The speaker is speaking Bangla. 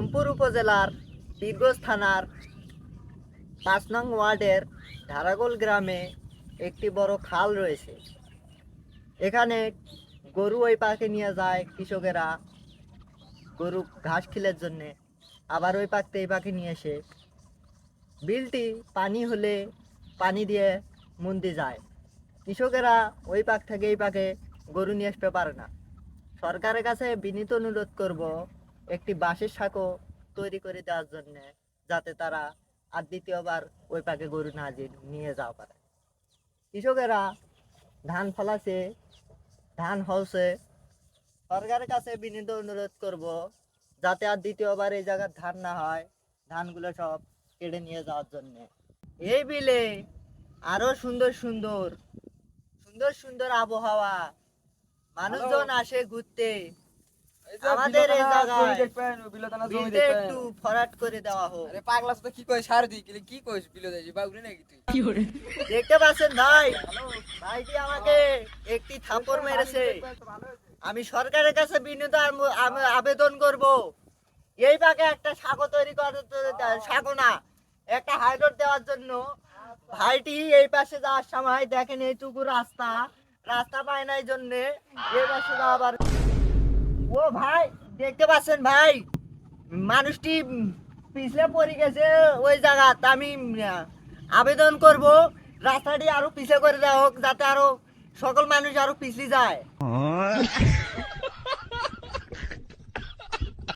রংপুর উপজেলার পীরগঞ্জ থানার ৫ নং ওয়ার্ডের ধারাগোল গ্রামে একটি বড় খাল রয়েছে। এখানে গরু ওই পাকে নিয়ে যায় কৃষকেরা গরু ঘাস খিলের জন্যে, আবার ওই পাকতে এই পাকে নিয়ে এসে বিলটি পানি হলে পানি দিয়ে মন্দি যায়। কৃষকেরা ওই পাক থেকে এই পাকে গরু নিয়ে আসতে পারে না। সরকারের কাছে বিনীত অনুরোধ করব একটি বাঁশের সাঁকো তৈরি করে দেওয়ার জন্যে, যাতে তারা আর দ্বিতীয়বার ওই পাকে গরু না নিয়ে যাওয়া পারে। কৃষকেরা ধান ফলাছে, ধান হচ্ছে, সরকারের কাছে বিনীত অনুরোধ করব যাতে আর দ্বিতীয়বার এই জায়গার ধান না হয়, ধানগুলো সব কেটে নিয়ে যাওয়ার জন্যে। এই বিলে আরো সুন্দর সুন্দর সুন্দর সুন্দর আবহাওয়া, মানুষজন আসে ঘুরতে। আমাদের এই জায়গায় বিলটা একটু ফরাট করে দেওয়া হোক। আরে পাগলা তো কি কই সার দি কি কইস বিলো যাই বাগুলি নাকি তুই দেখতে পাচ্ছেন ভাই, ভাইটি আমাকে একটি থাপ্পড় মেরেছে। আমি সরকারের কাছে বিনীত আবেদন করব এই পাকে একটা সাঁকো তৈরি করতে, সাঁকো না, একটা হাইড্রোট দেওয়ার জন্য। ভাইটি এই পাশে যাওয়ার সময় দেখেন এইটুকু রাস্তা রাস্তা পায় না, এই জন্যে এই পাশে যাওয়ার। ও ভাই, দেখতে পাচ্ছেন ভাই, মানুষটি পিছলে পড়ে গেছে ওই জায়গা। আমি আবেদন করব রাস্তাটি আরো পিছে করে দেওয়া হোক, যাতে আরো সকল মানুষ আরো পিছলে যায়।